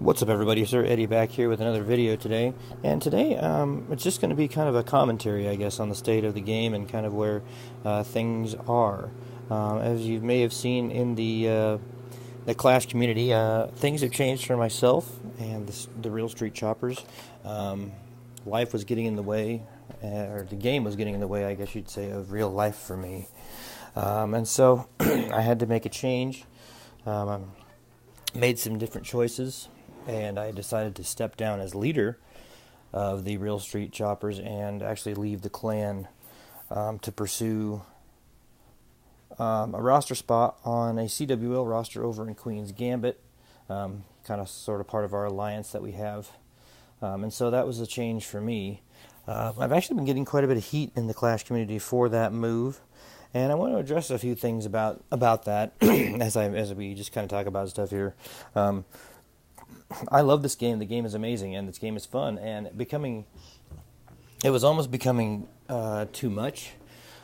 What's up, everybody? Sir Eddie back here with another video today. And today, it's just going to be kind of a commentary, I guess, on the state of the game and kind of where things are. As you may have seen in the Clash community, things have changed for myself and the Real Street Choppers. Life was getting in the way, or the game was getting in the way, I guess you'd say, of real life for me. And so I had to make a change. I made some different choices, and I decided to step down as leader of the Real Street Choppers and actually leave the clan to pursue a roster spot on a CWL roster over in Queen's Gambit, kind of sort of part of our alliance that we have. And so that was a change for me. I've actually been getting quite a bit of heat in the Clash community for that move, and I want to address a few things about that as we just kind of talk about stuff here. I love this game. The game is amazing, and this game is fun. And it was almost becoming too much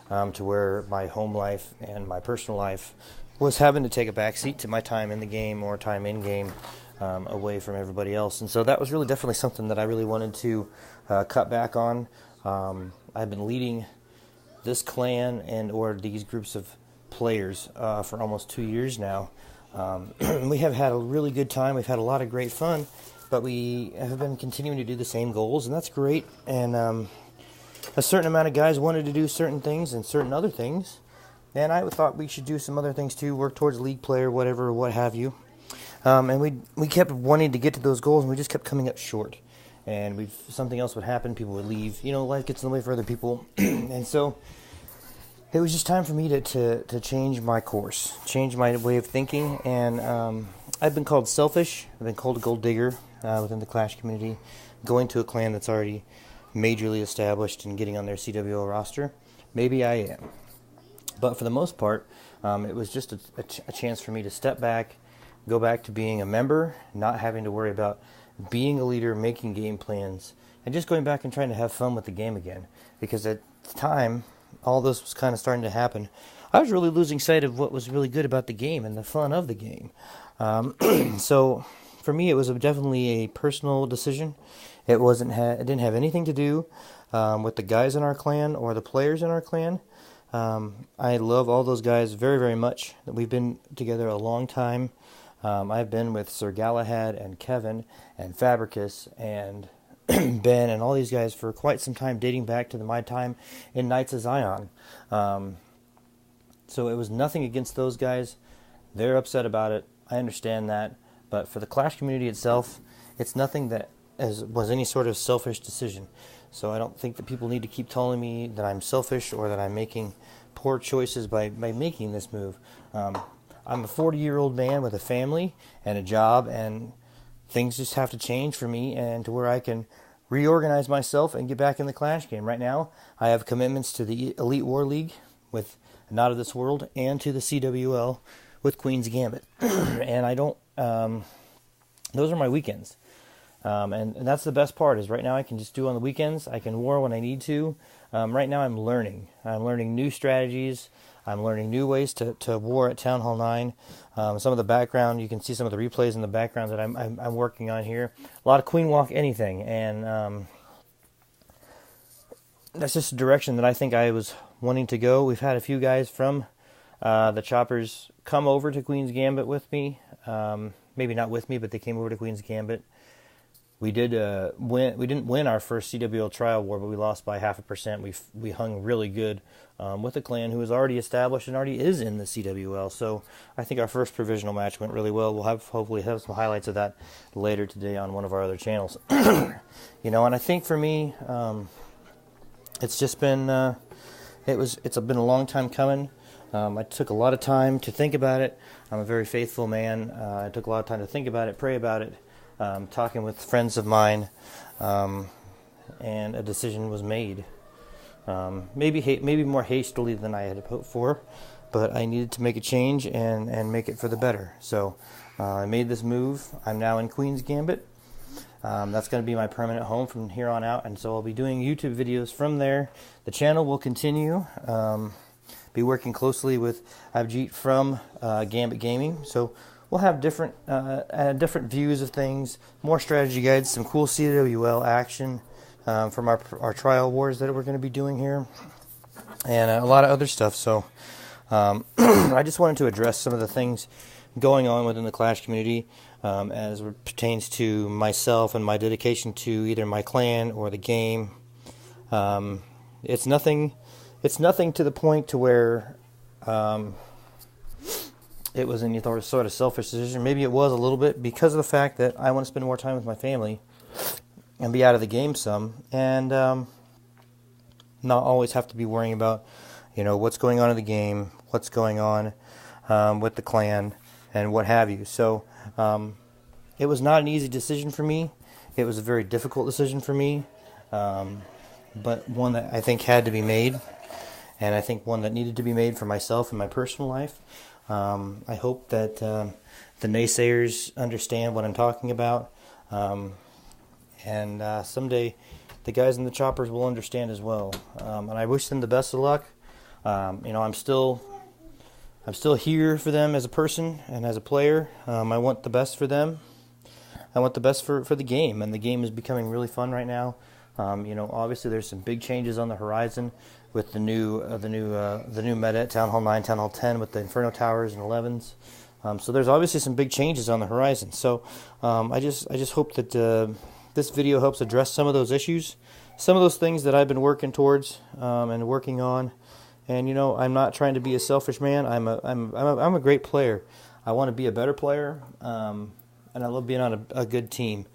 to where my home life and my personal life was having to take a backseat to my time in the game or time in game away from everybody else. And so that was really definitely something that I really wanted to cut back on. I've been leading this clan and or these groups of players for almost 2 years now. We have had a really good time. We've had a lot of great fun, but we have been continuing to do the same goals, and that's great. And a certain amount of guys wanted to do certain things and certain other things, and I thought we should do some other things too, work towards league play or whatever, or what have you. And we kept wanting to get to those goals, and we just kept coming up short. And something else would happen, people would leave. You know, life gets in the way for other people, and so it was just time for me to change my course, change my way of thinking, and I've been called selfish. I've been called a gold digger within the Clash community, going to a clan that's already majorly established and getting on their CWO roster. Maybe I am, but for the most part, it was just a chance for me to step back, go back to being a member, not having to worry about being a leader, making game plans, and just going back and trying to have fun with the game again. Because at the time all this was kind of starting to happen, I was really losing sight of what was really good about the game and the fun of the game. So for me, it was definitely a personal decision. It didn't have anything to do with the guys in our clan or the players in our clan. I love all those guys very, very much. We've been together a long time. I've been with Sir Galahad and Kevin and Fabricus and Ben and all these guys for quite some time, dating back to my time in Knights of Zion. So it was nothing against those guys. They're upset about it. I understand that. But for the Clash community itself, it's nothing that was any sort of selfish decision. So I don't think that people need to keep telling me that I'm selfish or that I'm making poor choices by making this move. I'm a 40-year-old man with a family and a job, and things just have to change for me and to where I can reorganize myself and get back in the Clash game. Right now, I have commitments to the Elite War League with Not of This World and to the CWL with Queen's Gambit. And I don't, those are my weekends. And that's the best part is right now I can just do on the weekends. I can war when I need to. Right now I'm learning. I'm learning new strategies. I'm learning new ways to war at Town Hall 9. Some of the background, you can see some of the replays in the background that I'm working on here. A lot of Queen Walk anything, and that's just a direction that I think I was wanting to go. We've had a few guys from the Choppers come over to Queen's Gambit with me. Maybe not with me, but they came over to Queen's Gambit. We did win. We didn't win our first CWL trial war, but we lost by 0.5%. We hung really good with a clan who is already established and already is in the CWL. So I think our first provisional match went really well. We'll hopefully have some highlights of that later today on one of our other channels. You know, and I think for me, it's just been it's been a long time coming. I took a lot of time to think about it. I'm a very faithful man. I took a lot of time to think about it, pray about it. Talking with friends of mine, and a decision was made. Maybe more hastily than I had hoped for, but I needed to make a change and make it for the better. So I made this move. I'm now in Queen's Gambit. That's going to be my permanent home from here on out, and so I'll be doing YouTube videos from there. The channel will continue. Be working closely with Abhijit from Gambit Gaming. So we'll have different views of things, more strategy guides, some cool CWL action from our trial wars that we're going to be doing here, and a lot of other stuff. So I just wanted to address some of the things going on within the Clash community as it pertains to myself and my dedication to either my clan or the game. It's nothing to the point to where it was any sort of selfish decision. Maybe it was a little bit because of the fact that I want to spend more time with my family and be out of the game some, and not always have to be worrying about, what's going on in the game, what's going on with the clan, and what have you. So it was not an easy decision for me. It was a very difficult decision for me, but one that I think had to be made, and I think one that needed to be made for myself and my personal life. I hope that the naysayers understand what I'm talking about, and someday the guys in the choppers will understand as well. And I wish them the best of luck. I'm still here for them as a person and as a player. I want the best for them. I want the best for the game, and the game is becoming really fun right now. Obviously there's some big changes on the horizon with the new meta at Town Hall 9, Town Hall 10 with the Inferno Towers and 11s. So there's obviously some big changes on the horizon. So I just hope that this video helps address some of those issues, some of those things that I've been working towards and working on. And I'm not trying to be a selfish man. I'm a great player. I want to be a better player, and I love being on a good team.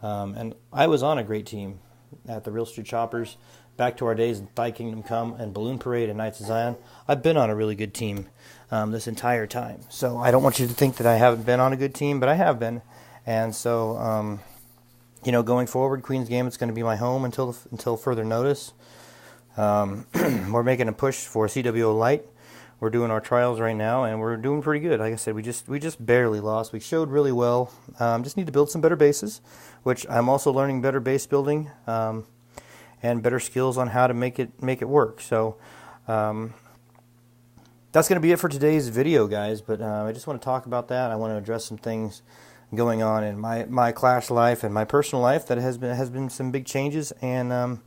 And I was on a great team at the Real Street Choppers, back to our days in Thigh Kingdom Come and Balloon Parade and Knights of Zion. I've been on a really good team this entire time. So I don't want you to think that I haven't been on a good team, but I have been. And so, going forward, Queen's Gambit's going to be my home until further notice. We're making a push for CWO Light. We're doing our trials right now, and we're doing pretty good. Like I said, we just barely lost. We showed really well. Just need to build some better bases, which I'm also learning better base building and better skills on how to make it work. So that's going to be it for today's video, guys. But I just want to talk about that. I want to address some things going on in my Clash life and my personal life that has been some big changes, and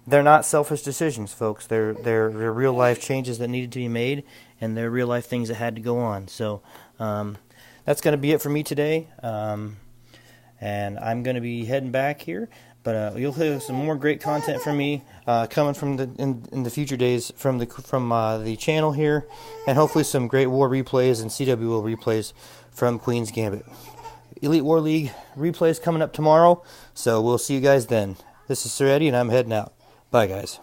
they're not selfish decisions, folks. They're real life changes that needed to be made, and they're real life things that had to go on. So that's going to be it for me today, and I'm going to be heading back here. But you'll hear some more great content from me coming from in the future days from the channel here, and hopefully some great war replays and CWO replays from Queen's Gambit. Elite War League replays coming up tomorrow, so we'll see you guys then. This is Sir Eddie, and I'm heading out. Bye, guys.